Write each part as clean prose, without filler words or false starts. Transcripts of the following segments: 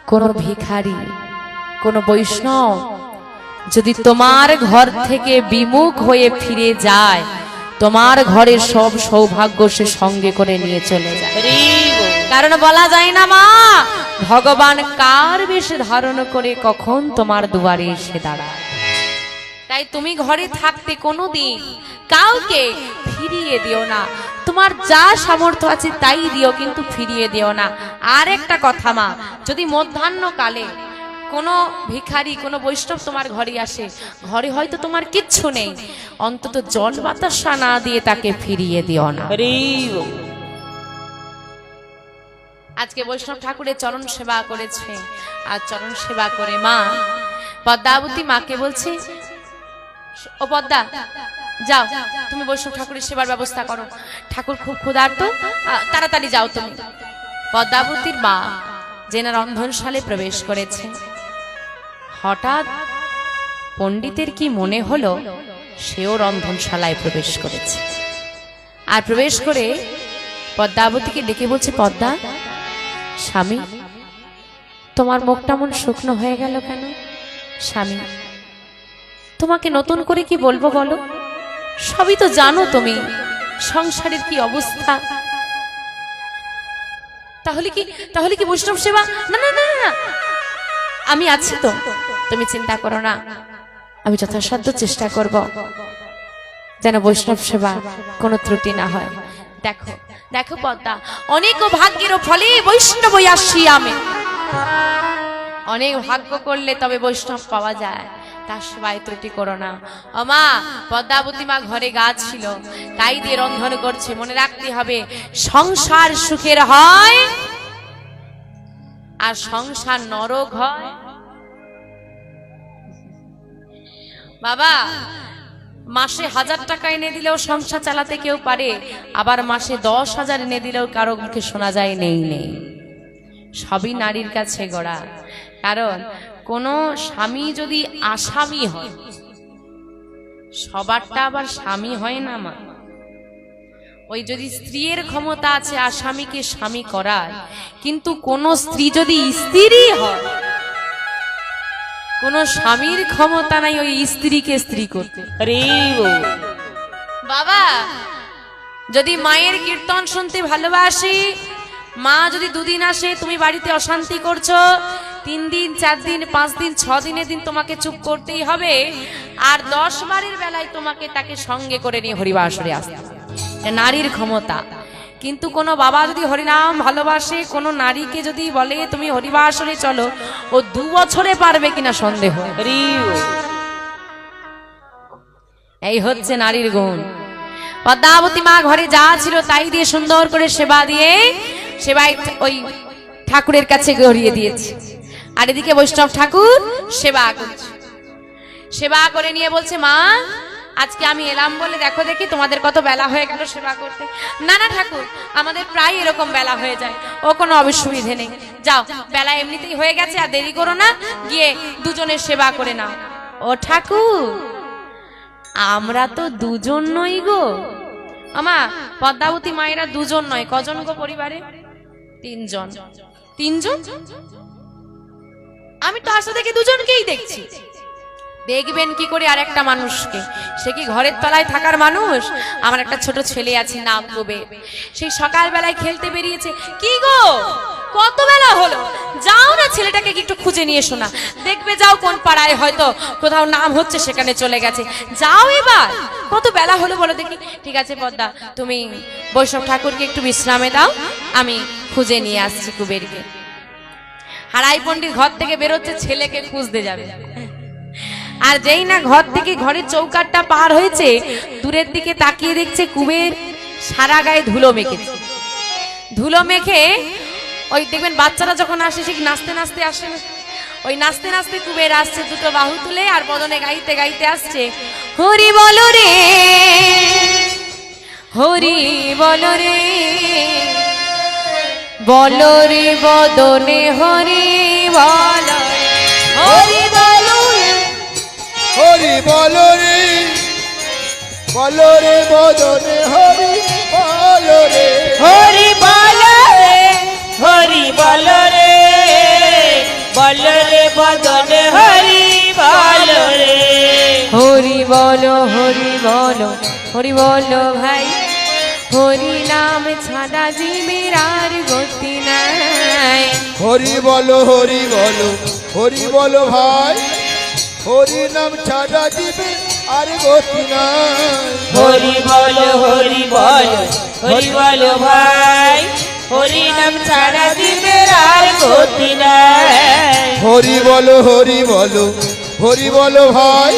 কোন ভিখারি কোন বৈষ্ণব যদি তোমার ঘর থেকে বিমুখ হয়ে ফিরে যায়, তোমার ঘরের সব সৌভাগ্য সে সঙ্গে করে নিয়ে চলে যায়। কারণ বলা যায় না মা, ভগবান কার বেশ ধারণ করে কখন তোমার দুয়ারে এসে দাঁড়ায়। তাই তুমি ঘরে থাকতে কোনোদিন কাউকে ফিরিয়ে দিও না। তোমার যা সামর্থ্য আছে তাই দিও, কিন্তু ফিরিয়ে দিও না। আর একটা কথা মা, যদি মধ্যাহ্নকালে কোনো ভিখারি কোনো বৈষ্ণব তোমার ঘরে আসে, ঘরে হয়তো তোমার কিচ্ছু নেই, অন্তত জল বাতাসা না দিয়ে তাকে ফিরিয়ে দিও না। আজকে বৈষ্ণব ঠাকুরের চরণ সেবা করেছে, আর চরণ সেবা করে মা পদ্মাবতী মাকে বলছে, ও পদ্মা যাও, তুমি বৈষ্ণব ঠাকুরের সেবার ব্যবস্থা করো, ঠাকুর খুব ক্ষুধার্ত, তাড়াতাড়ি যাও তুমি। পদ্মাবতীর মা জেনা রন্ধনশালে প্রবেশ করেছে। হঠাৎ পণ্ডিতের কি মনে হলো, সেও রন্ধনশালায় প্রবেশ করেছে। আর প্রবেশ করে পদ্মাবতীকে ডেকে বলছে, পদ্মা স্বামী, তোমার মুখটা মন শুকনো হয়ে গেল কেন? স্বামী, তোমাকে নতুন করে কি বলবো বলো? সবই তো জানো তুমি, সংসারের কি অবস্থা। তাহলে কি বৈষ্ণব সেবা? না না না না, আমি আছি তো, তুমি চিন্তা করো না, আমি যথাসাধ্য চেষ্টা করব যেন বৈষ্ণব সেবা কোনো ত্রুটি না হয়। দেখো দেখো পদ্মা, অনেক ভাগ্যের ফলে বৈষ্ণব আসি আমি। অনেক ভাগ্য করলে তবে বৈষ্ণব পাওয়া যায়, তার সেবায় ত্রুটি করো না। ও মা, পদ্মাবতী মা ঘরে গাছ ছিল, তাই দিয়ে রন্ধন করছে। মনে রাখতে হবে, সংসার সুখের হয় আর সংসার নরক হয়। বাবা, মাসে 1000 টাকা এনে দিলেও সংসার চালাতে কেউ পারে, আবার মাসে 10,000 এনে দিলেও কারো মুখে শোনা যায় নেই নেই। সবই নারীর কাছে গড়া। কারণ কোন স্বামী যদি আসামি হয়, সবারটা আবার স্বামী হয় না মা। ওই যদি স্ত্রীর ক্ষমতা আছে আসামিকে স্বামী করার, কিন্তু কোন স্ত্রী যদি স্ত্রী হয়, কোন স্বামীর ক্ষমতা নাই ওই স্ত্রীকে স্ত্রী করতে। বাবা, যদি মায়ের কীর্তন শুনতে ভালোবাসি, মা যদি 2 দিন আসে, তুমি বাড়িতে অশান্তি করছো, 3 দিন 4 দিন 5 দিন 6 দিনের দিন তোমাকে চুপ করতেই হবে। আর 10 বারের বেলায় তোমাকে তাকে সঙ্গে করে নিয়ে হরিবাসরে আসতে হবে। নারীর ক্ষমতা। কিন্তু কোনো বাবা যদি হরিনাম ভালোবাসে, কোনো নারীকে যদি বলে তুমি হরিবাসরে চলো, ও 2 বছরে পারবে কিনা সন্দেহ। এই হচ্ছে নারীর গুণ। পদ্মাবতী মা ঘরে যা ছিল তাই দিয়ে সুন্দর করে সেবা দিয়ে সেবাই ওই ঠাকুরের কাছে গড়িয়ে দিয়েছে। আর এদিকে বৈষ্ণব ঠাকুর সেবা করছে। সেবা করে নিয়ে বলছে, মা আজকে আমি এলাম বলে দেখো দেখি তোমাদের কত বেলা হয়ে গেল সেবা করতে। না না ঠাকুর, আমাদের প্রায় এরকম বেলা হয়ে যায়, ও কোনো অসুবিধে নেই, যাও, বেলা এমনিতেই হয়ে গেছে, আর দেরি করো না, গিয়ে দুজনের সেবা করে নাও। ও ঠাকুর, আমরা তো 2 জন নই গো। আমা, পদ্মাবতী মায়েরা 2 জন নয়, কজন গো পরিবারে? 3 জন। 3 জন? আমি তো আসা থেকে 2 জনকেই দেখছি। দেখবেন কি করে আর একটা মানুষকে? সে কি ঘরের তলায় থাকার মানুষ? আমার একটা ছোট ছেলে আছে, নাম কুবের, সেই সকাল বেলায় খেলতে বেরিয়েছে। কি গো, কত বেলা হলো, যাও না ছেলেটাকে একটু খুঁজে নিয়ে এসো না, দেখবে যাও কোন পাড়ায় হয়তো কোথাও নাম হচ্ছে, সেখানে চলে গেছে, যাও এবার, কত বেলা হলো বলো দেখি। ঠিক আছে পদ্মা, তুমি বৈষ্ণব ঠাকুরকে একটু বিশ্রামে দাও, আমি খুঁজে নিয়ে আসছি কুবেরকে। হারাই পণ্ডিত ঘর থেকে বেরোচ্ছে, ছেলেকে খুঁজতে যাবে। আর যেই না ঘর থেকে ঘরের চৌকাটটা পার হয়েছে, দূরের দিকে তাকিয়ে দেখছে কুবের সারা গায়ে ধুলো মেখেছে। ধুলো মেখে ওই দেখবেন বাচ্চারা যখন আসে ঠিক নাচতে নাচতে আসে, ওই নাচতে নাচতে কুবের আসছে, 2টো বাহু তুলে আর বদনে গাইতে গাইতে আসছে, হরি বলো রে হরি বলো রে, বলো রে বদনে হরি বলো, হরি বলো হরি বলো রে, বলো রে বদনে হরি বলো রে, হরি বলো রে, হরি বলো রে, বলো রে বদনে হরি বলো রে। হরি বলো হরি বলো হরি বলো ভাই, হরি নাম ছাড়া জীবের আর গতি নাই। হরি বলো হরি বলো হরি বলো ভাই, হরি নাম ছাড়া দিবে আর গতি নাই। হরি বলো হরি বলো হরি বলো ভাই, হরি নাম ছাড়া দিবের আর গতি নাই। হরি বলো হরি বলো হরি বলো ভাই,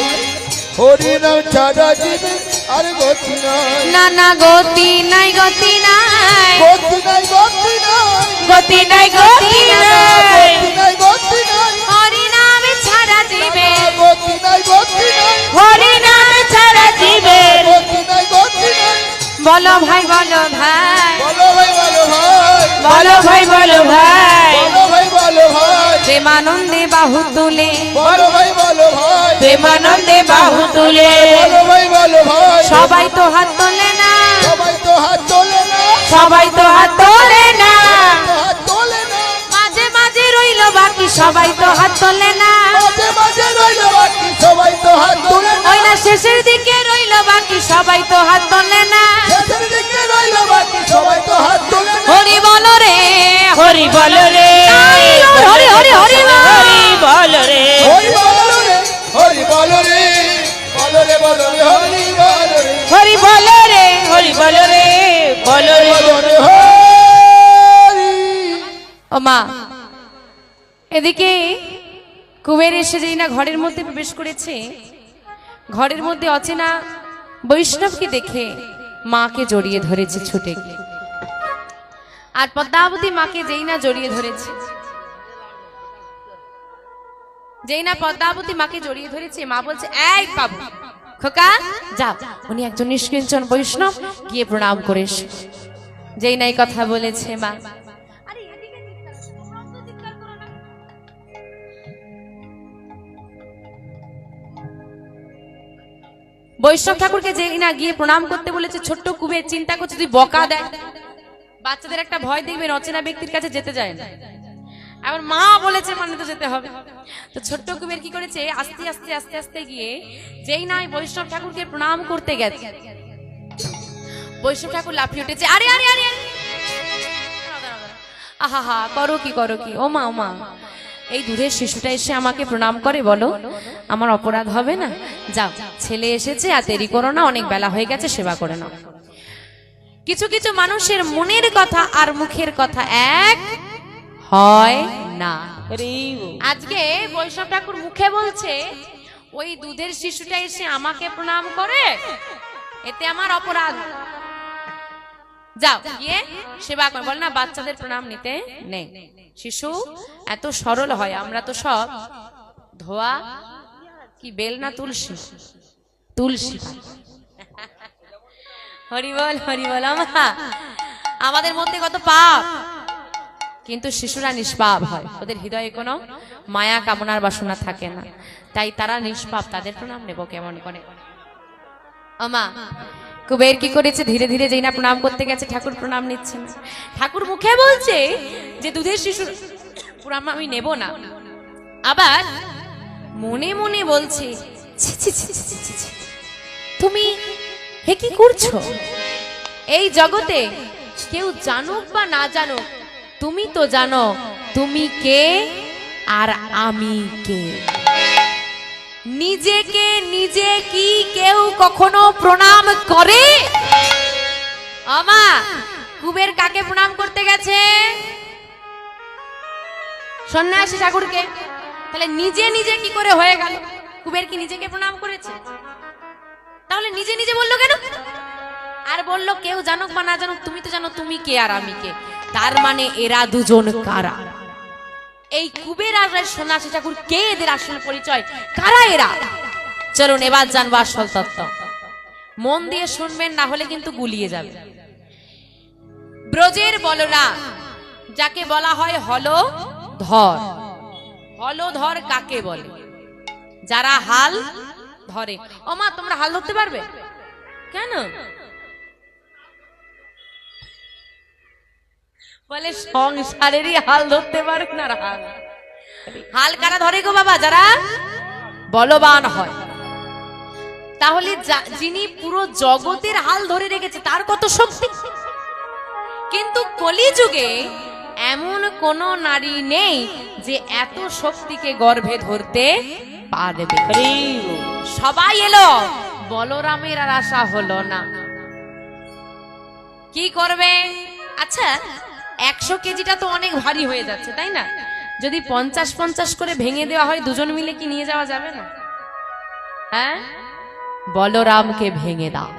হরি নাম ছাড়া দিবে আর গতি নাই। না না গতি নাই গতি নাই গতি নাই গতি নাই গতি নাই গতি নাই। গতি নাই গতি নাই হরি নাম ছাড়া জীবের, গতি নাই গতি নাই হরি নাম ছাড়া দিবের। গতি নাই গতি নাই। বলো ভাই বলো ভাই, বলো ভাই বলো ভাই, বলো ভাই বলো ভাই, বলো ভাই বলো ভাই, প্রেমানন্দে বাহু তুলে, বলো ভাই বলো ভাই, প্রেমানন্দে বাহু তুলে। বলো ভাই বলো ভাই। সবাই তো হাত তোলে না, সবাই তো হাত তোলে না, সবাই তো হাত তোলে না। হাত তোলে না, মাঝে মাঝে রইল বাকি সবাই তো হাত তোলে না। মাঝে মাঝে রইল বাকি সবাই তো হাত তোলে না, ওই না শেষের দিকে রইল বাকি সবাই তো হাত তোলে না। শেষের দিকে রইল বাকি সবাই তো হাত তোলে না। হরি বলো রে, হরি বলো রে, হরি হরি হরি হরি বলো রে। হরি বলো রে, হরি বলো রে, বলো রে বলো রে, হরি বলো রে, হরি বলো রে, হরি বলো রে, বলো রে। বলো রে হরি। ও মা, এদিকে কুবের এসে যেই না ঘরের মধ্যে প্রবেশ করেছে, ঘরের মধ্যে অচেনা বৈষ্ণবকে দেখে মাকে জড়িয়ে ধরেছে ছুটে গিয়ে। আর পদ্মাবতী মাকে যেই না জড়িয়ে ধরেছে, যেই না পদ্মাবতী মাকে জড়িয়ে ধরেছে, মা বলছে এই বাবু খোকা যাও, উনি একজন নিষ্কিঞ্চন বৈষ্ণব, গিয়ে প্রণাম করে এসো। যেই নাই কথা বলেছে মা, বৈষ্ণব ঠাকুরকে যে না গিয়ে প্রণাম করতে বলেছে, ছোট্ট কুবের চিন্তা করছে যদি বকা দেয়, বাচ্চাদের একটা ভয় দেখবেন অচেনা ব্যক্তির কাছে যেতে যায় না। আবার মা বলেছে মানে তো যেতে হবে। তো ছোট্ট কুবের কি করেছে, আস্তে আস্তে আস্তে আস্তে গিয়ে যেই নয় বৈষ্ণব ঠাকুরকে প্রণাম করতে গেছে, বৈষ্ণব ঠাকুর লাফিয়ে উঠেছে, আরে আরে আরে আহা হা, করো কি করো কি, ও মা ও মা, এই দুধের শিশুটা এসে আমাকে প্রণাম করে, বলো আমার অপরাধ হবে না? যাও, ছেলে এসেছে আর দেরি করো না, অনেক বেলা হয়ে গেছে, সেবা করে নাও। কিছু কিছু মানুষের মনের কথা আর মুখের কথা এক হয় না। আজকে বৈষ্ণব ঠাকুর মুখে বলছে ওই দুধের শিশুটা এসে আমাকে প্রণাম করে, এতে আমার অপরাধ, যাও গিয়ে সেবা করে। বল না বাচ্চাদের প্রণাম নিতে নেই, শিশু এত সরল হয়, আমরা তো সব ধোয়া কি বেল না তুলসী, তুলসী। হরিবল হরিবল, আমাদের মধ্যে কত পাপ, কিন্তু শিশুরা নিষ্পাপ হয়, ওদের হৃদয়ে কোনো মায়া কামনার বাসনা থাকে না, তাই তারা নিষ্পাপ, তাদের প্রণাম নেব কেমন করে। আমা কুবের কি করেছে, ধীরে ধীরে যেই না প্রণাম করতে গেছে, ঠাকুর প্রণাম নিচ্ছে না। ঠাকুর মুখে বলছে যে দুধের শিশুর প্রণাম আমি নেব না, আবার মনে মনে বলছে ছি ছি ছি ছি ছি ছি, তুমি হে কি করছো? এই জগতে কেউ জানুক বা না জানুক, তুমি তো জানো তুমি কে আর আমি কে। নিজেকে নিজে কি কেউ কখনো প্রণাম করে? আমা কুবের কাকে প্রণাম করতে গেছে? সন্ন্যাসী ঠাকুরকে। তাহলে নিজে নিজে কি করে হয়ে গেল? কুবের কি নিজেকে প্রণাম করেছে? তাহলে নিজে নিজে বললো কেন? আর বললো কেউ জানুক বা না জানুক, তুমি তো জানো তুমি কে আর আমি কে। তার মানে এরা দুজন কারা? এই কুবের আর সন্ন্যাসী ঠাকুর কে, এদের আসল পরিচয়, কারা এরা? চলুন এবার জানবো আসল তত্ত্ব। মন দিয়ে শুনবেন, না হলে কিন্তু গুলিয়ে যাবে। ব্রজের বলরাম, যাকে বলা হয় হলধর। হলধর কাকে বলে? যারা হাল ধরে। ও মা, তোমরা হাল ধরতে পারবে? কেন? বলে সংসারেরই হাল ধরতে পারে না। হাল হাল কারা ধরে গো বাবা? যারা বলবান হয়। তাহলে যিনি পুরো জগতের হাল ধরে রেখেছে তার কত শক্তি। কিন্তু কলিযুগে এমন কোন নারী নেই যে এত শক্তিকে গর্ভে ধরতে পারবে। সবাই এলো, বলরামের আর আশা হলো না। কি করবে? আচ্ছা, 100 কেজিটা তো অনেক ভারী হয়ে যাচ্ছে, তাই না? যদি 50-50 করে ভেঙে দেওয়া হয়, দুজন মিলে কি নিয়ে যাওয়া যাবে না? হ্যাঁ, বলরামকে ভেঙে দাও।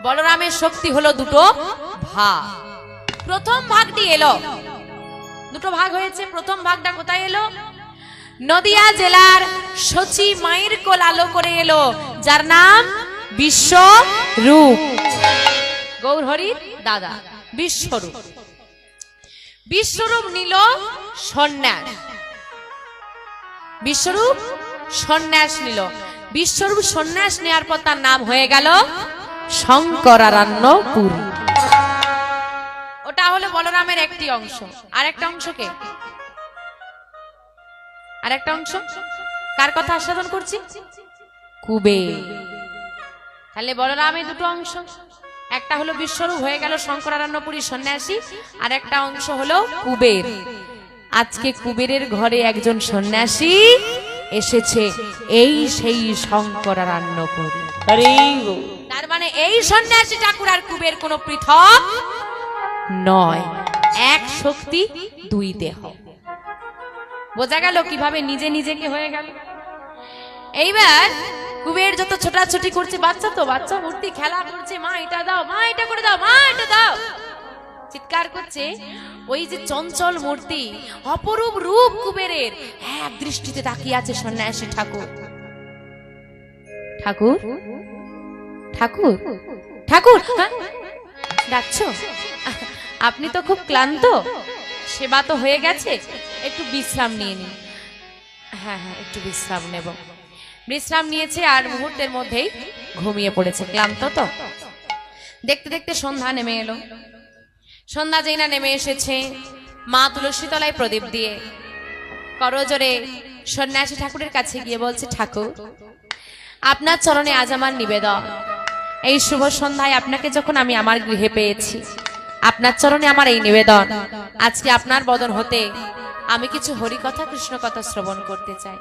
বলরামের শক্তি হলো দুটো ভাগ। প্রথম ভাগটি এলো, দুটো ভাগ হয়েছে। প্রথম ভাগটা কোথায় এলো? নদিয়া জেলার সচি মায়ের কোল আলো করে এলো, যার নাম বিশ্বরূপ। গৌরহরির দাদা বিশ্বরূপ। বিশ্বরূপ নিল সন্ন্যাস। বিশ্বরূপ সন্ন্যাস নিল। বিশ্বরূপ সন্ন্যাস নেওয়ার পর তার নাম হয়ে গেল শঙ্করারণ্যপুরী। ওটা হলো বলরামের একটি অংশ। আর একটা অংশকে, আর একটা অংশ কার কথা আস্বাদন করছি? কুবের। তাহলে বলরামের দুটো অংশ, একটা হলো বিশ্বরূপ হয়ে গেল শঙ্করারণ্যপুরী সন্ন্যাসী, আর একটা অংশ হলো কুবের। আজকে কুবেরের ঘরে একজন সন্ন্যাসী এসেছে, এই সেই শঙ্করারণ্যপুরী। তার মানে এই সন্ন্যাসী ঠাকুর আর কুবের কোনো পৃথক নয়, এক শক্তি দুই দেহ। বোঝা গেল কিভাবে নিজে নিজেকে হয়ে গেল। এইবার কুবের যত ছোটাছুটি করছে, বাচ্চা তো বাচ্চা মূর্তি খেলা করছে, মা এটা দাও, মা এটা করে দাও, মা এটা দাও, চিৎকার করছে। ওই যে চঞ্চল মূর্তি, অপরূপ রূপ কুবেরের, এক দৃষ্টিতে তাকিয়ে আছে সন্ন্যাসী ঠাকুর। ঠাকুর ঠাকুর ঠাকুর ডাকছো? আপনি তো খুব ক্লান্ত, সেবা তো হয়ে গেছে, একটু বিশ্রাম নিয়ে নিন। হ্যাঁ হ্যাঁ, একটু বিশ্রাম নেব। বিশ্রাম নিয়েছে আর মুহূর্তের মধ্যেই ঘুমিয়ে পড়েছে, ক্লান্ত তো। দেখতে দেখতে সন্ধ্যা নেমে এলো। সন্ধ্যা যেই না নেমে এসেছে, মা তুলসী তলায় প্রদীপ দিয়ে করজোরে সন্ন্যাসী ঠাকুরের কাছে গিয়ে বলছে, ঠাকুর আপনার চরণে আজ আমার নিবেদন। এই শুভ সন্ধ্যায় আপনাকে যখন আমি আমার গৃহে পেয়েছি, আপনার চরণে আমার এই নিবেদন, আজকে আপনার বদন হতে আমি কিছু হরিকথা কৃষ্ণ কথা শ্রবণ করতে চাই।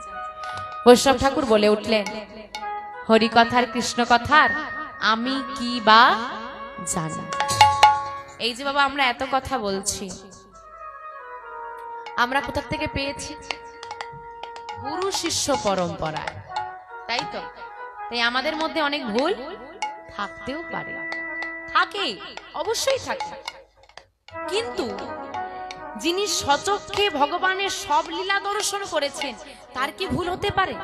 বৈষ্ণব ঠাকুর বলে উঠলেন, হরিকথার কৃষ্ণ কথার আমি কি বা জানি? এই যে বাবা আমরা এত কথা বলছি, আমরা কোথা থেকে পেয়েছি? গুরু শিষ্য পরম্পরায়, তাই তো। তাই আমাদের মধ্যে অনেক ভুল থাকতেও পারে, থাকে, অবশ্যই থাকে। কিন্তু যিনি সচক্ষে ভগবানের সব লীলা দর্শন করেছেন, তার কি ভুল হতে পারে?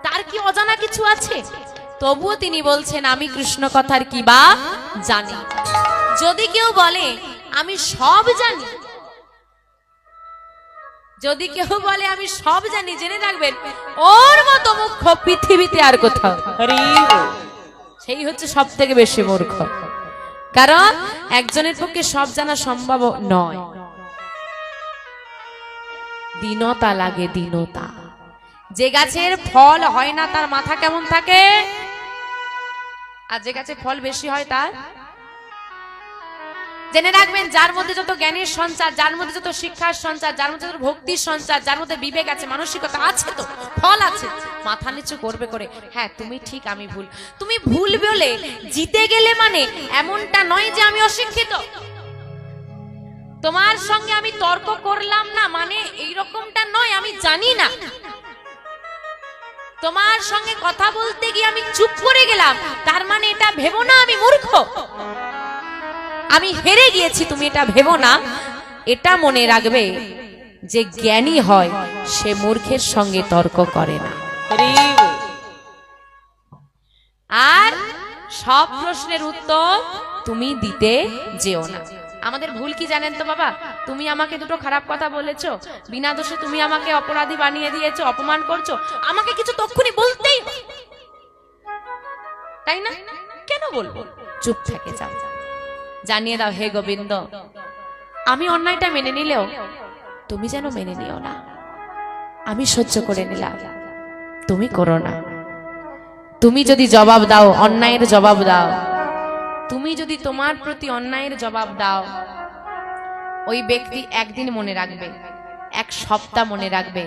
তার কি অজানা কিছু আছে? তবুও তিনি বলছেন, আমি কৃষ্ণ কথার কি বা জানি। যদি কেউ বলে আমি সব জানি, যদি কেউ বলে আমি সব জানি, জেনে রাখবেন ওর মতো মূর্খ পৃথিবীতে আর কোথাও, সেই হচ্ছে সব থেকে বেশি মূর্খ। কারণ একজনের পক্ষে সব জানা সম্ভব নয়। দীনতা লাগে, দীনতা। যে গাছের ফল হয় না তার মাথা কেমন থাকে, আর যে গাছে ফল বেশি হয় তার, জেনে রাখবেন যার মধ্যে যত জ্ঞানের সঞ্চার, যার মধ্যে যত শিক্ষার সঞ্চার, যার মধ্যে যত ভক্তির সঞ্চার, যার মধ্যে বিবেক আছে, মানসিকতা আছে, তো ফল আছে, মাথা নিচু করবে করে, হ্যাঁ তুমি ঠিক আমি ভুল। তুমি ভুল বলে জিতে গেলে মানে এমনটা নয় যে আমি অশিক্ষিত, তোমার সঙ্গে আমি তর্ক করলাম না মানে এই রকমটা নয়, আমি জানি না। তোমার সঙ্গে কথা বলতে গিয়ে আমি চুপ করে গেলাম, তার মানে এটা ভেবো না আমি মূর্খ, আমি হেরে গিয়েছি, তুমি এটা ভেবো না। এটা মনে রাখবে যে জ্ঞানী হয় সে মূর্খের সঙ্গে তর্ক করে না। আর সব প্রশ্নের উত্তর তুমি দিতে যেও না। আমাদের ভুল কি জানেন তো বাবা? তুমি আমাকে দুটো খারাপ কথা বলেছো, বিনা দোষে তুমি আমাকে অপরাধী বানিয়ে দিয়েছো, অপমান করছো, আমাকে কিছু তক্ষুনি বলতেই, তাই না? কেন বলবো? চুপ থেকে যাও, জানিয়ে দাও হে গোবিন্দ, আমি অন্যায়টা মেনে নিলেও তুমি যেন মেনে নিও না। আমি সহ্য করে নিলাম, তুমি করো না। তুমি যদি জবাব দাও, অন্যায়ের জবাব দাও, তুমি যদি তোমার প্রতি অন্যায়ের জবাব দাও, ওই ব্যক্তি একদিন মনে রাখবে, এক সপ্তাহ মনে রাখবে,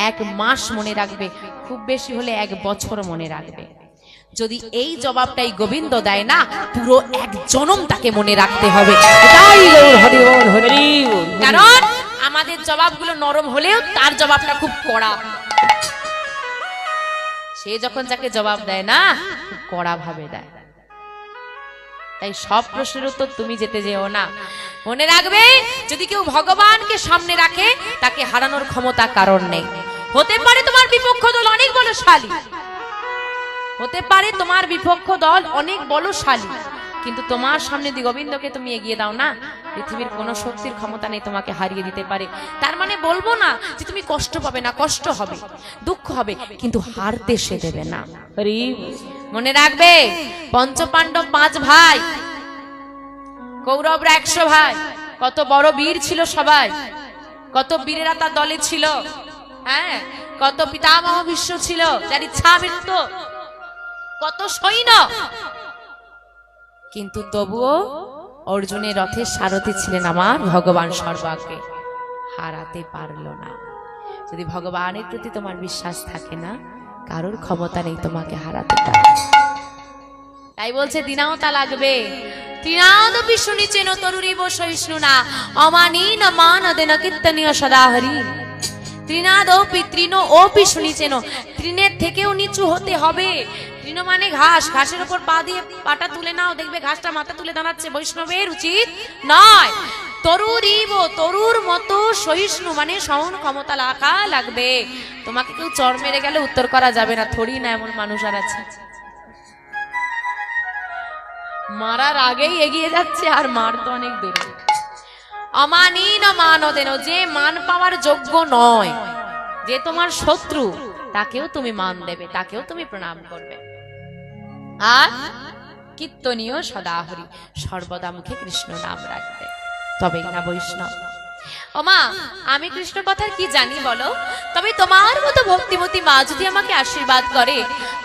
এক মাস মনে রাখবে, খুব বেশি হলে এক বছর মনে রাখবে। যদি এই জবাবটাই গোবিন্দ দেয় না, পুরো এক জনম তাকে মনে রাখতে হবে। এটাই গৌর হরি বল, হরি বল। কারণ আমাদের জবাবগুলো নরম হলেও তার জবাবটা খুব কড়া। সে যখন যাকে জবাব দেয় না, খুব কড়া ভাবে দেয়। তাই সব প্রশ্নের উত্তর তুমি যেতে যেও না। মনে রাখবে, যদি কেউ ভগবানকে সামনে রাখে, তাকে হারানোর ক্ষমতা কারণ নেই। হতে পারে তোমার বিপক্ষ দল অনেক বলশালী, হতে পারে তোমার বিপক্ষ দল অনেক বলশালী, কিন্তু তোমার সামনে দিয়ে গোবিন্দকে তুমি এগিয়ে দাও না, পৃথিবীর কোনো শক্তির ক্ষমতা নেই তোমাকে হারিয়ে দিতে পারে। তার মানে বলবো না যে তুমি কষ্ট পাবে না, কষ্ট হবে, দুঃখ হবে, কিন্তু হারতে সে দেবে না। মনে রাখবে, পঞ্চপাণ্ডব 5 ভাই, কৌরবরা 100 ভাই, কত বড় বীর ছিল সবাই, কত বীরেরা তার দলে ছিল, হ্যাঁ, কত পিতামহ ভীষ্ম ছিল যার ইচ্ছা মৃত্যু, কত সৈন্য, কিন্তু তবুও অর্জুনের রথের সারথি ছিলেন আমার ভগবান সর্বাগ্রে, হারাতে পারলো না। যদি ভগবানের প্রতি তোমার বিশ্বাস থাকে না, কারোর ক্ষমতা নেই তোমাকে হারাতে পারে। তাই বলছে দিনাওতা লাগবে, তৃণাদপি শুনিচেন তরুরিব সহিষ্ণু না, অমানীন মানদেন কীর্তনীয় সদা হরি। তৃণাদপি তৃণ ওপি শুনিচেন, তৃণের থেকেও নিচু হতে হবে। তৃণ মানে ঘাস, ঘাসের উপর পা দিয়ে পাটা তুলে নাও, দেখবে ঘাসটা মাথা তুলে দাঁড়াচ্ছে, বৈষ্ণবের উচিত নয়। তরুরিব, তরুর মতো সহিষ্ণু মানে সহন ক্ষমতা রাখা লাগবে। তোমাকে কেউ চর মেরে গেলে উত্তর করা যাবে না, থোড়ি না এমন মানুষ আর আছে। মারার আগেই এগিয়ে যাচ্ছে, আর মার তো অনেক দূরে। অমানীন মানদেন, যে মান পাওয়ার যোগ্য নয়, যে তোমার শত্রু, তাকেও তুমি মান দেবে, তাকেও তুমি প্রণাম করবে। আর কীর্তনীয় সদা হরি, সর্বদা মুখে কৃষ্ণ নাম রাখবে, তবেই না বৈষ্ণব। ওমা, আমি কৃষ্ণ কথার কি জানি বলো? তবে তোমার মতো ভক্তিমতী মা যদি আমাকে আশীর্বাদ করে,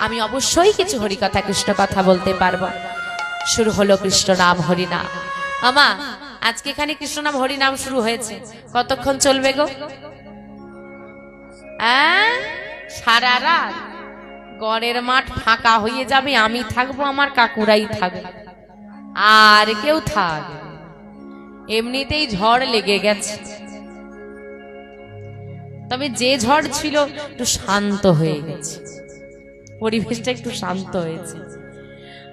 আমি অবশ্যই কিছু হরি কথা, কৃষ্ণ কথা বলতে পারবো। শুরু হলো কৃষ্ণ নাম হরি নাম। আমা, আজকে এখানে কৃষ্ণ নাম হরি নাম শুরু হয়েছে, কতক্ষণ চলবে গো? সারা রাত। গড়ের মাঠ ফাঁকা হয়ে যাবে, আমি থাকবো, আমার কাকুরাই থাকবে, আর কেউ থাকবে। এমনিতেই ঝড় লেগে গেছে, তবে যে ঝড় ছিল একটু শান্ত হয়ে গেছে, পরিবেশটা একটু শান্ত হয়েছে।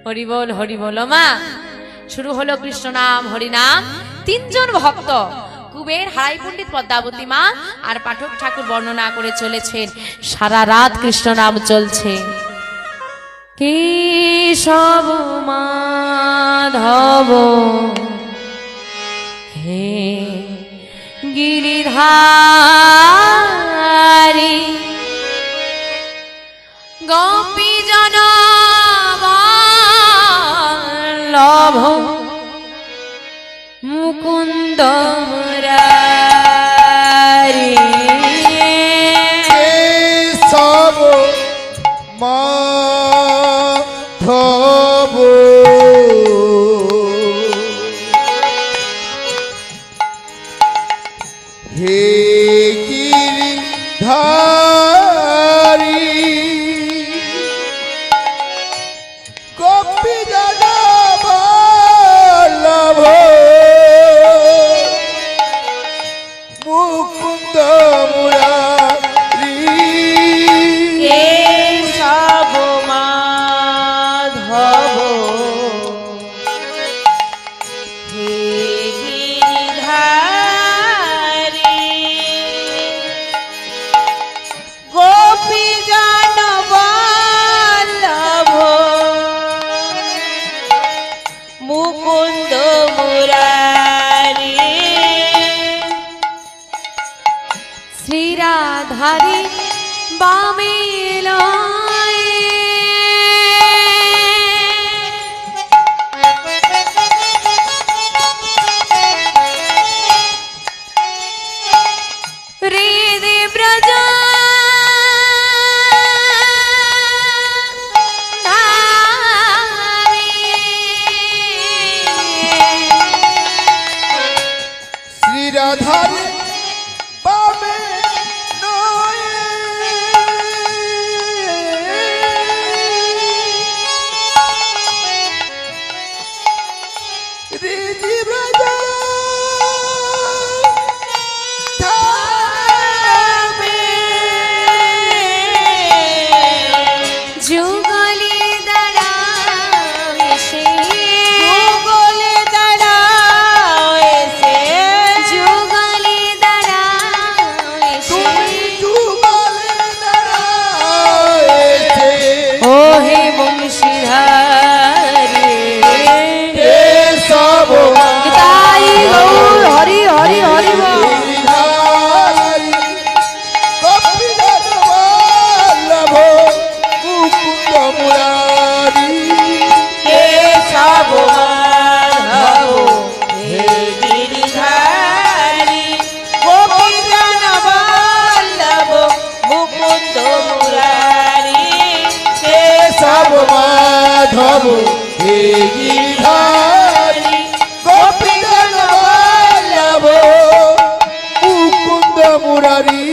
হরি বল, হরি বল। মা, শুরু হলো কৃষ্ণ নাম হরি নাম। 3 জন ভক্ত, কুবের, হারাই পণ্ডিত, পদ্মাবতী মা আর পাঠক ঠাকুর বর্ণনা করে চলেছেন। সারা রাত কৃষ্ণ নাম চলছে। কেশব মাধব হে গিরিধারী, গোপী জন বল্লভ মুকুন্দ মুরারি। সব মাধব হে গিরিধারী, গোপী জন বল্লভ মুকুন্দ মুরারি। কেশব মাধব হে গিরিধারী, গোপী জন বল্লভ মুকুন্দ মুরারি। শ্রীরাধারী বামে লয়, হৃদয় ব্রজ নন্দ মুরারি কেশব মাধব হে গিরিধারী গোপীজন বল্লভ মুকুন্দ মুরারি।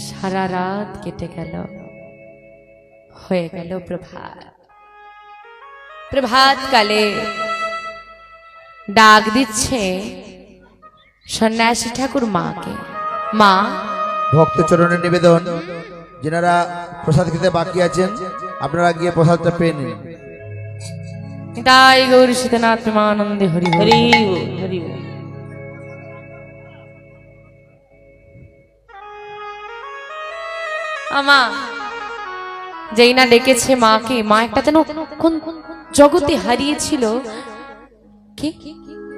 সারা রাত কেটে গেল, হয়ে গেল প্রভাত। প্রভাত কালে ডাক দিচ্ছে সন্ন্যাসী ঠাকুর মাকে। মা, ভক্ত চরণের নিবেদন, যেনারা প্রসাদ খেতে বাকি আছেন আপনারা গিয়ে প্রসাদটা পেয়ে নিন। তাই গৌর সীতানাথ প্রেমানন্দে হরি হরি। হরি বল, হরি বল। আমা যেই না ডেকেছে মাকে, মা একটা যেন কোন জগতে হারিয়েছিল। কি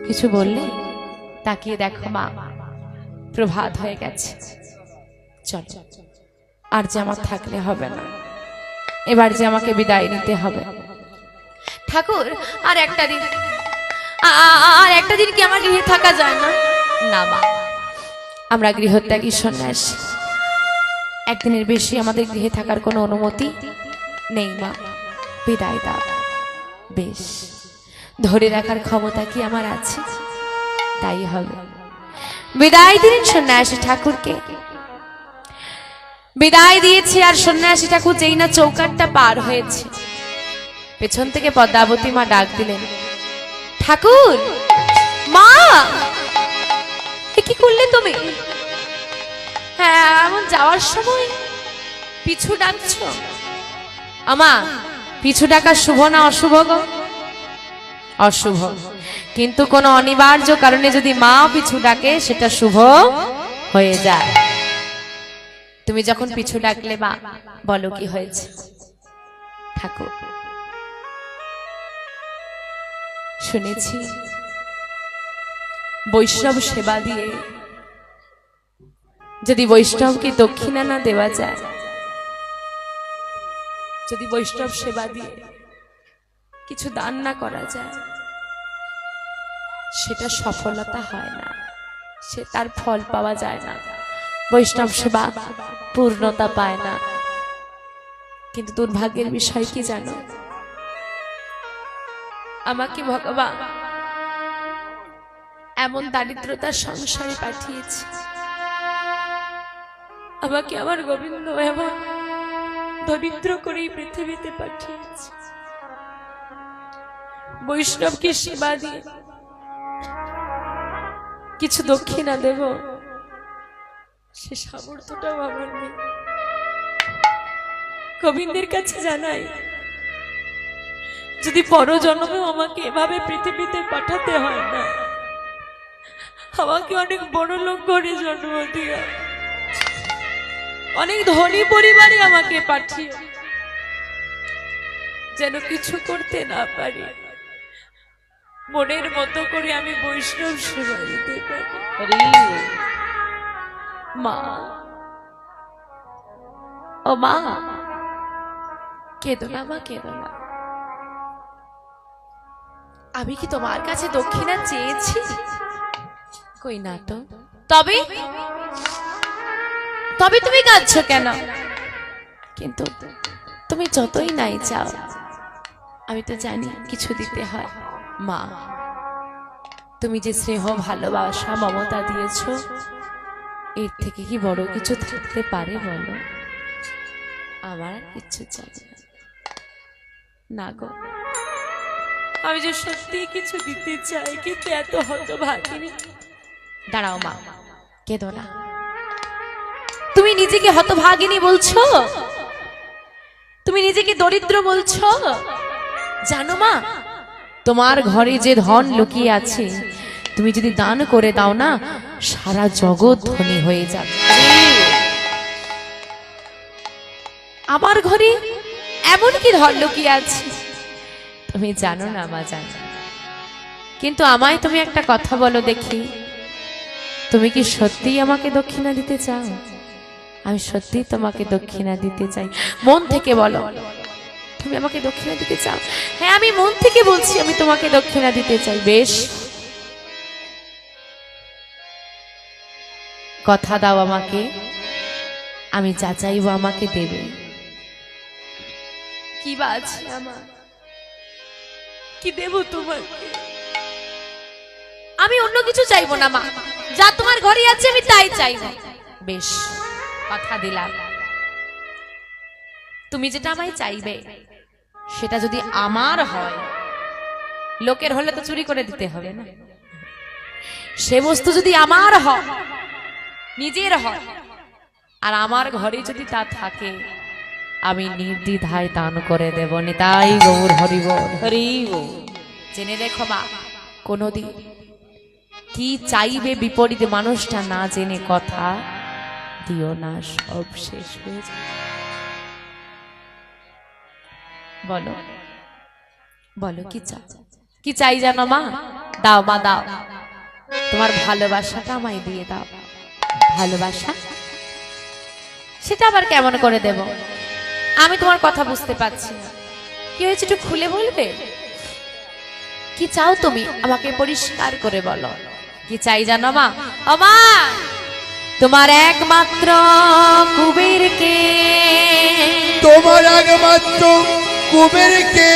কিছু বললে? তাকিয়ে দেখো মা, প্রভাত হয়ে গেছে। চলো, আর যে আমার থাকলে হবে না, এবার যে আমাকে বিদায় নিতে হবে। ঠাকুর, আর একটা দিন, আর একটা দিন কি আমার গৃহে থাকা যায় না? না মা, আমরা গৃহত্যাগী সন্ন্যাসী, একদিনের বেশি আমাদের গৃহে থাকার কোনো অনুমতি নেই মা। বিদায় দাও। বেশ, ধরে রাখার ক্ষমতা কি আমার আছে? তাই হবে। বিদায় দিলেন সন্ন্যাসী ঠাকুরকে। বিদায় দিয়েছি, আর সন্ন্যাসী ঠাকুর যেই না চৌকাঠটা পার হয়েছে, পেছন থেকে পদ্মাবতী মা ডাক দিলেন, ঠাকুর, মা, এ কি করলে তুমি? হ্যাঁ, এমন যাওয়ার সময় পিছু ডাকছো? আমা, পিছু ডাকা শুভ না অশুভ গো? অশুভ। কিন্তু কোনো অনিবার্য কারণে যদি মা পিছু ডাকে সেটা শুভ হয়ে যায়। তুমি যখন পিছু ডাকলে মা, বলো কি হয়েছে? ঠাকুর, শুনেছি বৈষ্ণব সেবা দিয়ে যদি বৈষ্ণবকে দক্ষিণা না দেওয়া যায়, যদি বৈষ্ণব সেবা দিয়ে কিছু দান না করা যায়, সেটা সফলতা হয় না, সে তার ফল পাওয়া যায় না, বৈষ্ণব সেবা পূর্ণতা পায় না। কিন্তু দুর্ভাগ্যের বিষয় কি জানো? আমাকে ভগবান এমন দারিদ্রতার সংসারে পাঠিয়েছে, আমাকে আমার গোবিন্দ এমন দরিদ্র করেই পৃথিবীতে পাঠিয়েছে। বৈষ্ণবকে সেবা দিয়ে কিছু দক্ষিণা দেব, সে সামর্থ্যটাও আমার নেই। গোবিন্দের কাছে জানাই, যদি পরজন্মেও আমাকে এভাবে পৃথিবীতে পাঠাতে হয় না, আমাকে অনেক বড় লোক করে জন্ম দিয়া, অনেক ধনী পরিবারে আমাকে পাঠিয়ে, যেন কিছু করতে না পারি, মনের মতো করে আমি বৈষ্ণব সেবা দিতে পারি। হরি বল। মা, ও মা, কেঁদো না মা, কেঁদো না। আমি কি তোমার কাছে দক্ষিণা চেয়েছি? কই না তো। তবে তবে তুমি কাঁদছো কেন? কিন্তু তুমি যতই নাই চাও, আমি তো জানি কিছু দিতে হয়। মা, তুমি যে স্নেহ, ভালোবাসা, মমতা দিয়েছো, এর থেকে কি বড় কিছু থাকতে পারে বলো? আমার আর কিচ্ছু চাই না। না গো, আমি যে সত্যি কিছু দিতে চাই, কিন্তু এত হতভাগিনী। দাঁড়াও মা, কেঁদো না। তুমি নিজেকে হতভাগিনী বলছো? তুমি নিজেকে দরিদ্র বলছো? জানো মা, তোমার ঘরে যে ধন লুকিয়ে আছে, তুমি যদি দান করে দাও না, সারা জগৎ ধনী হয়ে যাবে। আমার ঘরে এমন কি ধন লুকিয়ে আছে তুমি জানো না মা, জানো। কিন্তু আমায় তুমি একটা কথা বলো দেখি, তুমি কি সত্যিই আমাকে দক্ষিণা দিতে চাও? আমি সত্যিই তোমাকে দক্ষিণা দিতে চাই, মন থেকে বলো, তুমি আমাকে দক্ষিণা দিতে চাও? হ্যাঁ, আমি মন থেকে বলছি, আমি তোমাকে দক্ষিণা দিতে চাই। বেশ, কথা দাও আমাকে। আমি যা চাইবো আমাকে দেবে। কি বা আছে আমার, কি দেব তোমাকে? আমি অন্য কিছু চাইবো না মা, যা তোমার ঘরে আছে আমি তাই চাইবো। বেশ, কথা দিলাম, তুমি যেটা আমায় চাইবে সেটা যদি আমার হয়, লোকের হলে তো চুরি করে দিতে হবে না, সে বস্তু যদি আমার হয়, নিজের হয়, আর আমার ঘরে যদি তা থাকে, আমি নির্দ্বিধায় দান করে দেব। নিতাই গৌর হরি বল। হরি বল। জেনে রেখো মা, কোনদিন কি চাইবে বিপরীত মানুষটা না জেনে কথা দিও না, সব শেষ হয়ে যাবে। বলো বলো কি চাও, কি চাই জানো মা? দাও মা দাও, তোমার ভালোবাসাটা আমায় দিয়ে দাও। ভালোবাসা সেটা আবার কেমন করে দেব? আমি তোমার কথা বুঝতে পারছি না, কি হয়েছে একটু খুলে বলবে? কি চাও তুমি, আমাকে পরিষ্কার করে বলো। কি চাই জানো মা? ও মা, তোমার একমাত্র কুবেরকে, তোমার একমাত্র কুবেরকে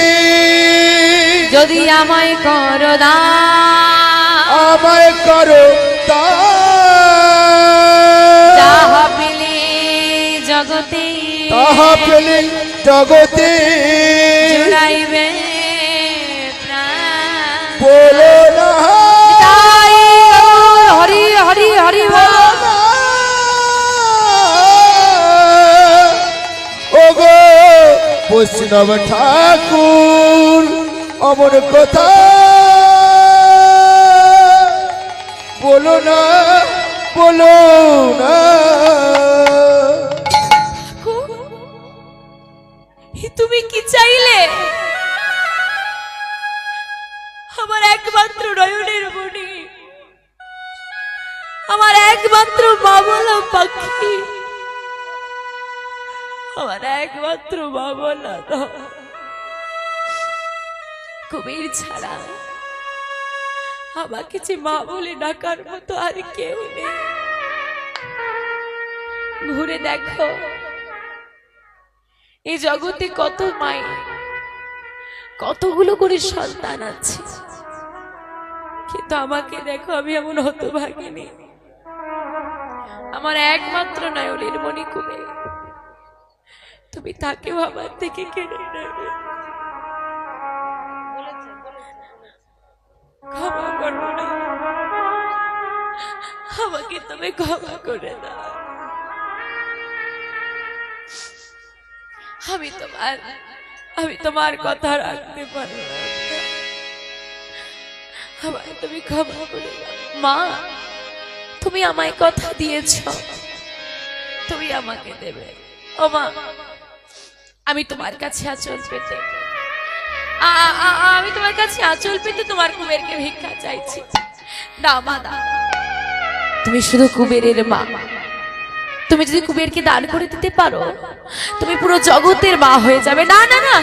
যদি আমায় করো দান, আমায় করো দান, যাহা পেলে জগতে, তাহা পেলে জগতে জুড়াইবে প্রাণ। বলো না তাই হরি হরি হরি বল। ওগো বৈষ্ণব ঠাকুর, অমর কথা বলো না, বলো না। তুমি কি চাইলে? আমার একমাত্র নয়নের মণি, আমার একমাত্র বাবলা পাখি, আমার একমাত্র বাবলা কুবের ছাড়া আমাকে যে মা বলে ডাকার মতো আর কেউ নেই। ঘুরে দেখো, এই জগতে কত মাই, কতগুলো করে সন্তান আছে, কিন্তু আমাকে দেখো, আমি এমন হতভাগিনী। আমার একমাত্র নয়নের মণি কুবের, তুমি তাকেও আমার থেকে কেড়ে নেবে। ক্ষমা করো না আমাকে, তুমি ক্ষমা করে দাও। আমি তোমার কথা রাখতে পারবো না, আমায় তুমি ক্ষমা করে দাও। মা, তুমি আমায় কথা দিয়েছ, তুমি আমাকে দেবে। ও মা, আমি তোমার কাছে আঁচল পেতে, আমি তোমার কাছে আঁচল পেতে তোমার কুবেরকে ভিক্ষা চাইছি। দাও মা দাও, তুমি শুধু কুবেরের মা, তুমি যদি কুবেরকে দান করে দিতে পারো, তুমি পুরো জগতের মা হয়ে যাবে। না না না,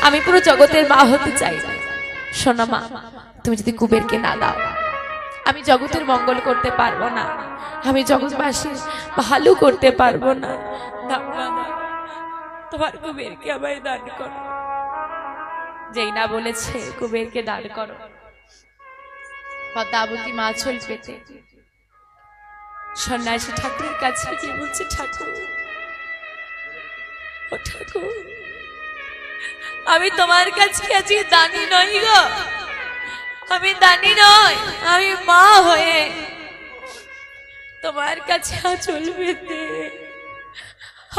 আমি পুরো জগতের মা হতে চাই না। শোনো মা, তুমি যদি কুবেরকে না দাও, আমি জগতের মঙ্গল করতে পারবো না, আমি জগৎবাসীর ভালো করতে পারবো না। দাও না, তোমার কুবেরকে আমায় দান করো। যেই না বলেছে কুবেরকে দান করো, পদ্মাবতী মা আঁচল পেতে সন্ন্যাসী ঠাকুরের কাছে গিয়ে বলছে, ঠাকুর, ও ঠাকুর, আমি তোমার কাছে আজকে দানি নই গো, আমি দানি নই, আমি মা হয়ে তোমার কাছে আঁচল পেতে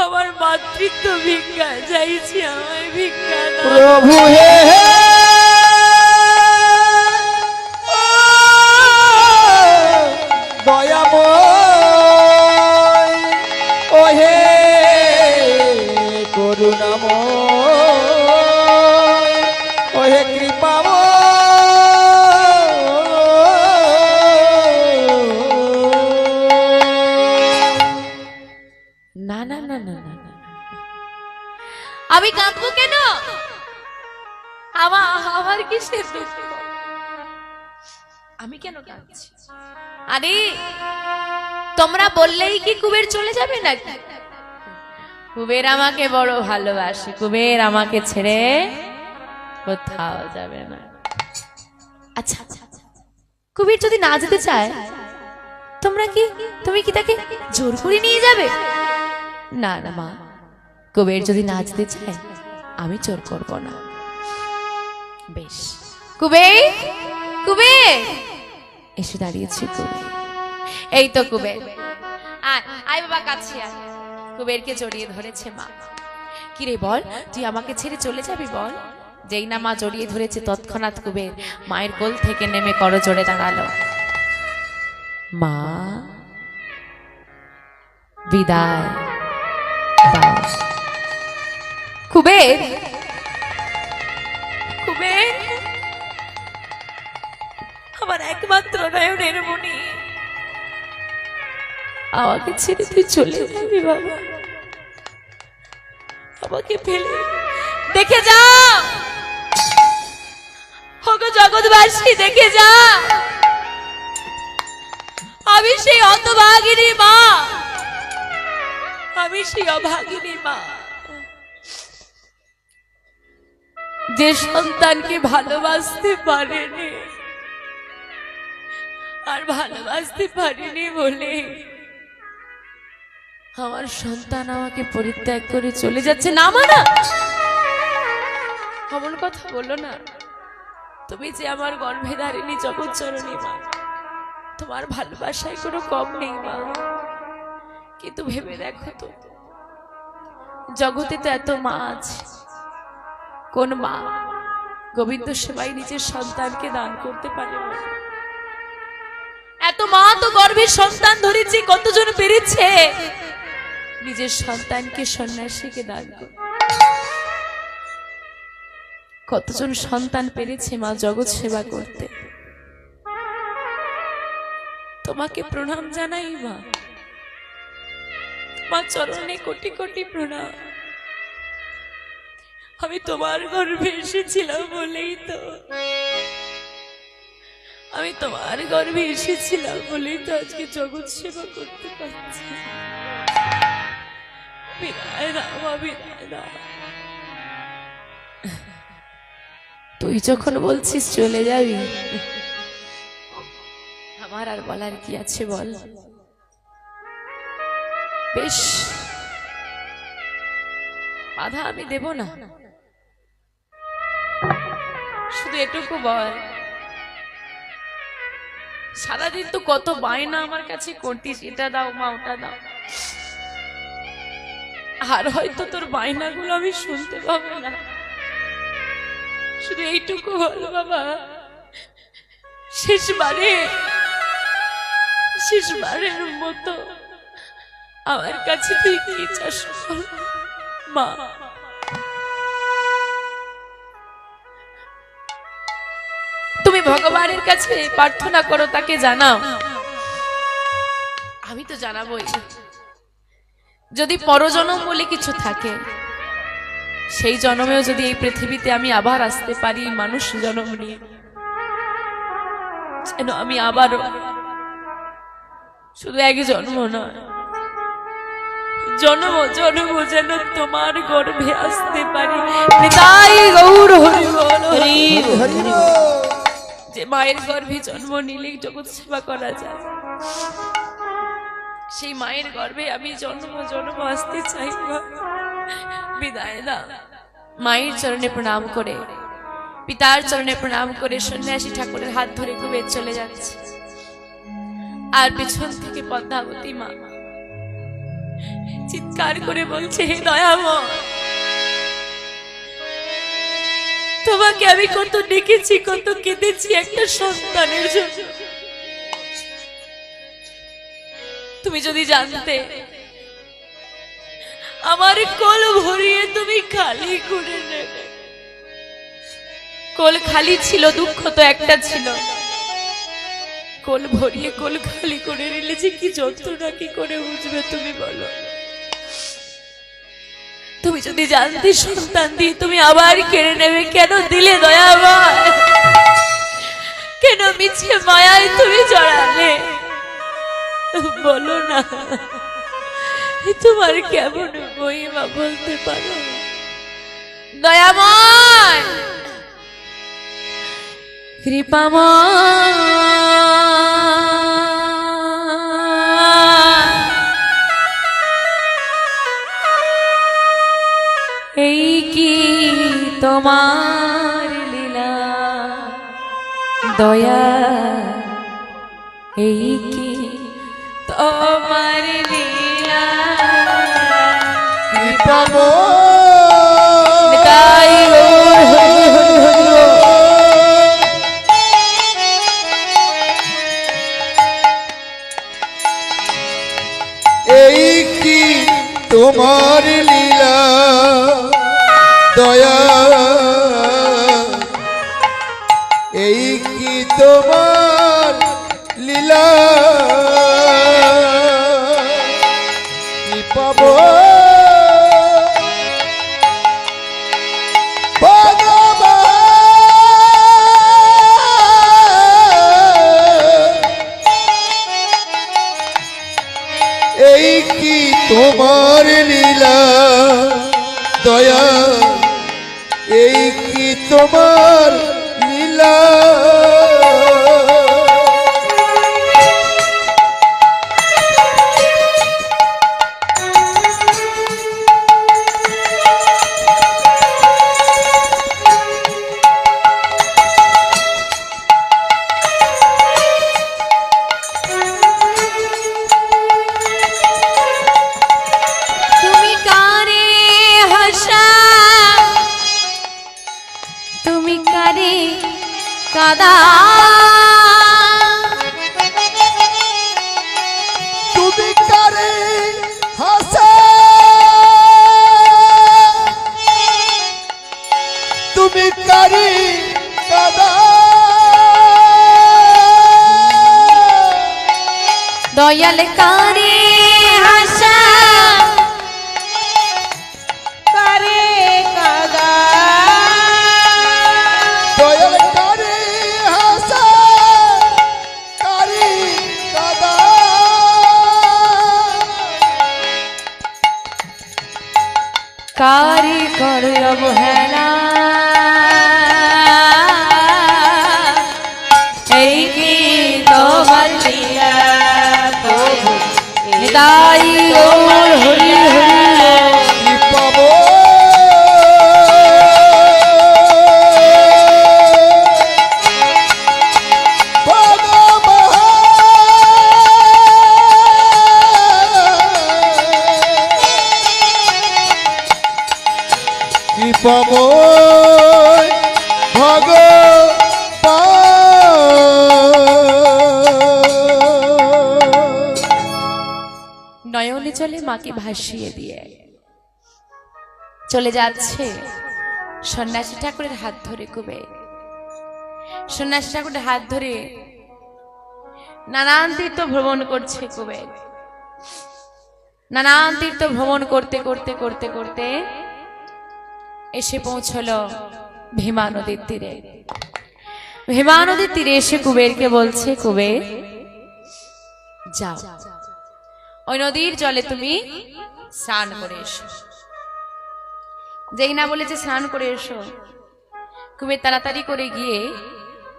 আমার মাতৃত্ব ভিক্ষা চাইছি, আমায় ভিক্ষা দাও। প্রভু হে দয়াময়, ও হে করুণাময়, ও হে কৃপাময়, না না না না না না, আমি কাঁদবো কেন? আমার কিসের দুঃখ? আমি কেন কাঁদছি? আরে তোমরা বললেই কি কুবের চলে যাবে নাকি? কুবের আমাকে বড় ভালোবাসে, কুবের আমাকে ছেড়ে কোথাও যাবে না। আচ্ছা কুবের যদি না যেতে চায় তুমি কি তাকে জোর করে নিয়ে যাবে? না না মা, কুবের যদি না যেতে চায় আমি জোর করব না। বেশ, কুবের কুবের এসে দাঁড়িয়েছি কুবের। এই তো কুবের, আয় বাবা কাছে আয়। কুবেরকে জড়িয়ে ধরেছে মা। কিরে বল, তুই আমাকে ছেড়ে চলে যাবি বল? যেই না মা জড়িয়ে ধরেছে তৎক্ষণাৎ কুবের মায়ের কোল থেকে নেমে করজোড়ে দাঁড়ালো। মা বিদায় দাও। কুবের কুবের আমার একমাত্র নয়নের মণি, আমাকে ছেড়ে তুই চলে যাবি বাবা? আমাকে ফেলে দেখে যা, ওগো জগৎবাসী দেখে যা, আমি সেই হতভাগিনী মা, আমি সেই অভাগিনী মা, যে সন্তানকে ভালোবাসতে পারেনি, আর ভালোবাসতে পারিনি বলে আমার সন্তান আমাকে পরিত্যাগ করে চলে যাচ্ছে। না মানা, অমন কথা বলো না। তুমি যে আমার গর্ভে ধারিণী জগৎজননী মা, তোমার ভালোবাসায় কোনো কম নেই মা। কিন্তু ভেবে দেখো তো, জগতে তো এত মা আছে, কোন মা গোবিন্দ সেবায় নিজের সন্তানকে দান করতে পারে না? এত মা তো গর্ভের সন্তান ধরেছে, কতজন পেরেছে নিজের সন্তানকে সন্ন্যাসীকে দান করতে? কতজন সন্তান পেরেছে মা জগৎ সেবা করতে? তোমাকে প্রণাম জানাই মা, তোমার চরণে কোটি কোটি প্রণাম। আমি তোমার গর্ভে এসেছিলাম বলেই তো, আমি তোমার গর্ভে এসেছিলাম বলেই তো আজকে জগৎ সেবা করতে পারছি। বিদায় দাও মা, বিদায় দাও। তুই যখন বলছিস চলে যাবি, আমার আর বলার কি আছে বল? বেশ, বাধা আমি দেব না, শুধু এটুকু বল, সারাদিন তো কত বায়না আমার কাছে করতিস, এটা দাও মা, ওটা দাও, আর হয়তো তোর বায়নাগুলো আমি শুনতে পাবো না। শুধু এইটুকু বল বাবা, শেষবারের মতো আমার কাছে তুই কি চাস মা? তুমি ভগবানের কাছে প্রার্থনা করো, তাকে জানাও, আমি তো জানাবোই। যদি পরজন্ম বলে কিছু থাকে, সেই জন্মেও যদি এই পৃথিবীতে আমি আবার আসতে পারি মানুষ জন্ম নিয়ে, যেন আমি আবারও শুধু এক জন্ম নয়, জন্ম জন্ম যেন তোমার গর্ভে আসতে পারি। তাই গৌর হরি বল, হরি বল। যে মায়ের গর্ভে জন্ম নিলেই জগৎ সেবা করা যায়, সেই মায়ের গর্ভে আমি জন্ম জন্ম আসতে চাই। বিদায় দাও। মায়ের চরণে প্রণাম করে, পিতার চরণে প্রণাম করে সন্ন্যাসী ঠাকুরের হাত ধরে কুবের চলে যাচ্ছে। আর পেছন থেকে পদ্মাবতী মা চিৎকার করে বলছে, হে দয়াময়, তোমাকে আমি কত ডেকেছি, কত কেঁদেছি একটা সন্তানের জন্য। তুমি যদি জানতে, আমার কোল ভরিয়ে তুমি খালি করে নেবে। কোল খালি ছিল, দুঃখ তো একটা ছিল। কোল ভরিয়ে কোল খালি করে নিলে যে কি যন্ত্রণা কি করে বুঝবে তুমি বলো? তুমি যদি জানতে সন্তান দিয়ে তুমি আবার কেড়ে নেবে, কেন দিলে দয়াময়? কেন মিছে মায়ায় তুমি জড়ালে? বলো না, তোমার কেমন মহিমা বলতে পারো? দয়াময়, কৃপাময়, এই কি তোমার লীলা, দয়া এই কি তোমার লীলা, তাই গৌর হরি হরি হরি। এই কি তোমার লীলা, দয়া এই কি তোমার লীলা, কি পাবো এই কি তোমার লীলা, দয়া এই কি তোমার লীলা। তুমি কারে হাসা, তুমি কারে কাদা, তুমি কারে হাসা, তুমি কারে কাদা, দয়াল কারে হাসা, কারে কাদা, দয়াল কারে হাসা, কারে কাদা, কারে কর অবহেলা, এই কি তোমার লীলা, প্রভু তাই গৌর হরি হরি। কি পাবো কৃপাময় ভগবান। নয়নে চলে মাকে ভাসিয়ে দিয়ে চলে যাচ্ছে সন্ন্যাসী ঠাকুরের হাত ধরে কুবের। সন্ন্যাসী ঠাকুরের হাত ধরে নানান তীর্থ ভ্রমণ করছে কুবের। নানান তীর্থ ভ্রমণ করতে করতে করতে করতে এসে পৌঁছলো ভীমা নদীর তীরে। ভীমা নদীর তীরে এসে কুবেরকে বলছে, কুবের যাও, ওই নদীর জলে তুমি স্নান করে এসো। যেই না বলেছে স্নান করে এসো, কুবের তাড়াতাড়ি করে গিয়ে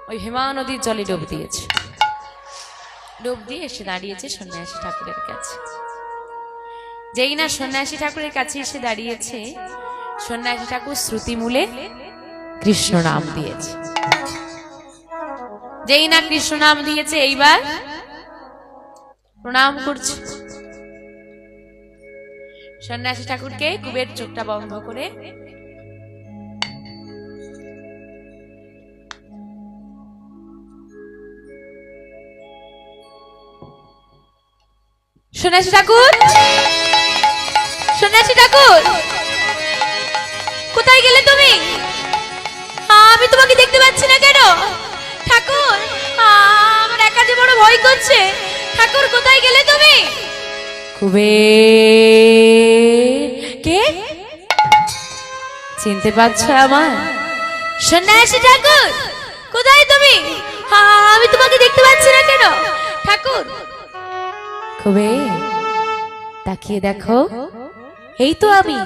ওই ভীমা নদীর জলে ডুব দিয়েছে। ডুব দিয়ে এসে দাঁড়িয়েছে সন্ন্যাসী ঠাকুরের কাছে। যেই না সন্ন্যাসী ঠাকুরের কাছে এসে দাঁড়িয়েছে, সন্ন্যাসী ঠাকুর শ্রুতিমূলে কৃষ্ণ নাম দিয়েছে। যেই না কৃষ্ণ নাম দিয়েছে, এইবার প্রণাম করছে। সন্ন্যাসী ঠাকুরকে কুবের চোখটা বন্ধ করে সন্ন্যাসী ঠাকুর, সন্ন্যাসী ঠাকুর কোথায় গেলে তুমি? আমি তোমাকে দেখতে পাচ্ছি না কেন? ঠাকুর, আমার একা যে বড় ভয় করছে। ঠাকুর কোথায় গেলে তুমি? কুবের কে চিনতে পারছো আমার? সন্ন্যাসী ঠাকুর কোথায় তুমি? আমি তোমাকে দেখতে পাচ্ছি না কেন? ঠাকুর, কুবের তাকিয়ে দেখো, এই তো আমি।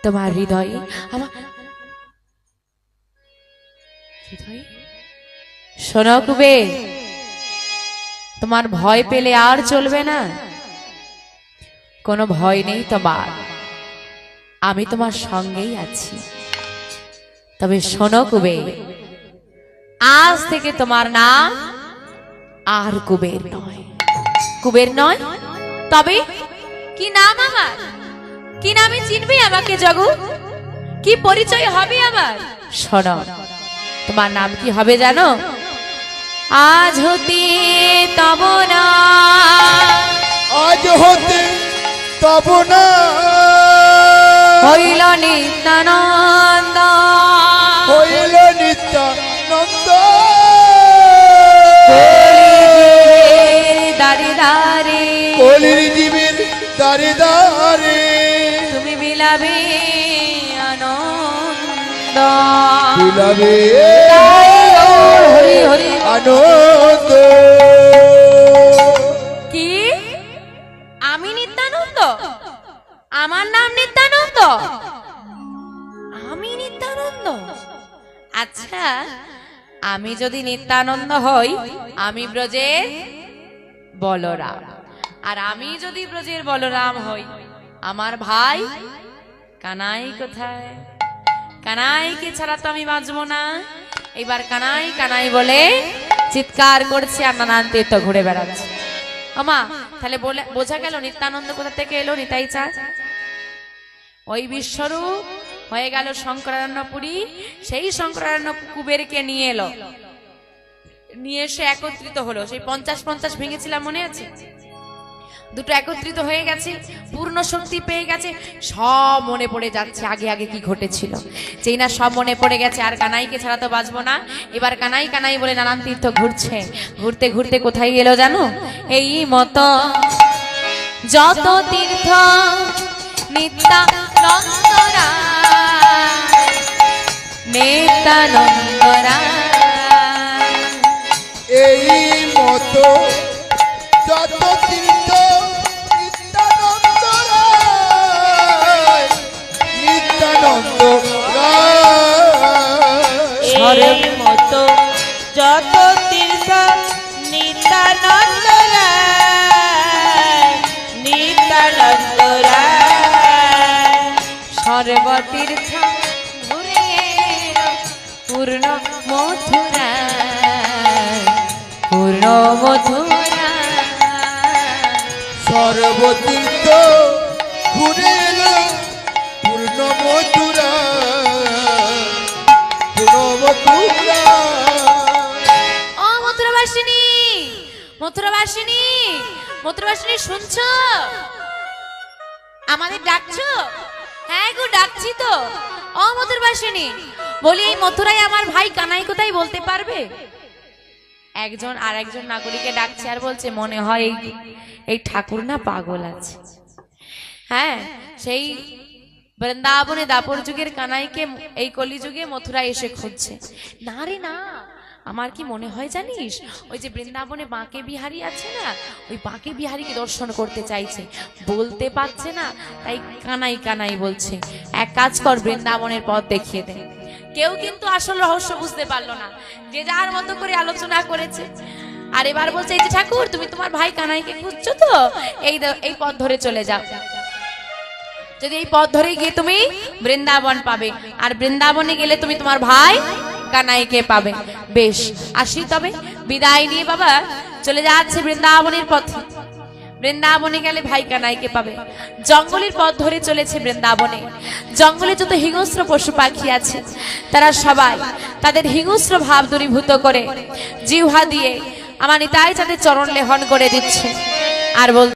তোমার হৃদয়ে, আমার হৃদয়ে। শোনো কুবের, তোমার ভয় পেলে আর চলবে না। কোনো ভয় নেই তোমার, আমি তোমার সঙ্গেই আছি। তবে শোনো কুবের, আজ থেকে তোমার নাম আর কুবের নয়। কুবের নয়, তবে কি নাম আমার? কি নামে চিনবে আমাকে জগৎ? কি পরিচয় হবে আমার? শোনো, তোমার নাম কি হবে জানো? আজ হতে তব না, আজ হতে তব না হইল নিত্যানন্দ, হইল নিত্যানন্দ। দারে দারে কলির জীবের দারে দারে তুমি বিলাবে আনন্দ। বিলাবে হরি হরি। আনন্দ। কি আমি নিত্যানন্দ? আমার নাম নিত্যানন্দ? আমি নিত্যানন্দ? আচ্ছা, আমি যদি নিত্যানন্দ হই, আমি ব্রজের বলরাম। আর আমি যদি ব্রজের বলরাম হই, আমার ভাই কানাই কোথায়? কানাইকে ছাড়া তো আমি বাঁচবো না। এবার কানাই কানাই বলে চিৎকার করছে আর নানান তীর্থ ঘুরে বেড়াচ্ছে। আমা, তাহলে বোঝা গেল নিত্যানন্দ কোথা থেকে এলো? নিতাই চাঁদ। ওই বিশ্বরূপ হয়ে গেল শঙ্করারণ্যপুরী। সেই শঙ্করারণ্য কুবেরকে নিয়ে এলো, নিয়ে এসে একত্রিত হলো। সেই 50-50 ভেঙেছিলাম, মনে আছে? দুটো একত্রিত হয়ে গেছে, পূর্ণ শক্তি পেয়ে গেছে। সব মনে পড়ে যাচ্ছে আগে আগে কি ঘটেছিল। যেই না সব মনে পড়ে গেছে, আর কানাইকে ছাড়া তো বাঁচবো না। এবার কানাই কানাই বলে নানান তীর্থ ঘুরছে। ঘুরতে ঘুরতে কোথায় গেল জানো? এই মতো যত তীর্থ নিত্যানন্দরা, নিত্যানন্দরা। এই মতো যত তীর্থ নিত্যানন্দ রায়, নিত্যানন্দ রায়। এই মতো যত তীর্থ নিত্যানন্দ রায়, নিত্যানন্দ রায়। সর্বতীর্থ ঘুরে এলো পূর্ণ মথুরা, পূর্ণ মথুরা। সর্বতীর্থ ঘুরে এলো পূর্ণ মথুরা, পূর্ণ মথুরা। ও মথুরাবাসিনী, মথুরাবাসিনী, মথুরাবাসিনী, শুনছো? আমাদের ডাকছো? হ্যাঁ গো, ডাকছি তো। ও মথুরাবাসিনী, বলি এই মথুরায় আমার ভাই কানাই কোথায় বলতে পারবে? একজন আর একজন নাগরিকে ডাকছে আর বলছে, মনে হয় এই ঠাকুর না পাগল আছে। হ্যাঁ, সেই বৃন্দাবনে দাপর যুগের কানাইকে এই কলিযুগে মথুরায় এসে খুঁজছে। না রে না, আমার কি মনে হয় জানিস, ওই যে বৃন্দাবনে বাঁকে বিহারী আছে না, ওই বাঁকে বিহারীকে দর্শন করতে চাইছে, বলতে পারছে না, তাই কানাই কানাই বলছে। এক কাজ কর, বৃন্দাবনের পথ দেখিয়ে দে। কেউ কিন্তু আসল রহস্য বুঝতে পারলো না, যে যার মতো করে আলোচনা করেছে। আর এবার বলছে, এই যে ঠাকুর, তুমি তোমার ভাই কানাইকে খুঁজছো তো, এই পথ ধরে চলে যাও। যদি এই পথ ধরে গিয়ে তুমি বৃন্দাবন পাবে, আর বৃন্দাবনে গেলে তুমি তোমার ভাই কানাইকে পাবে। বেশ, আসি তবে, বিদায় নিয়ে বাবা চলে যাচ্ছে বৃন্দাবনের পথে। বৃন্দাবনে গেলে ভাই কানাইকে পাবে। জঙ্গলের পথ ধরে চলেছে বৃন্দাবনে। জঙ্গলে যত হিংস্র পশু পাখি আছে, তারা সবাই তাদের হিংস্র ভাব দূরীভূত করে জিহ্বা দিয়ে আমার নিতাই চাঁদের চরণ লেহন করে দিচ্ছে আর বল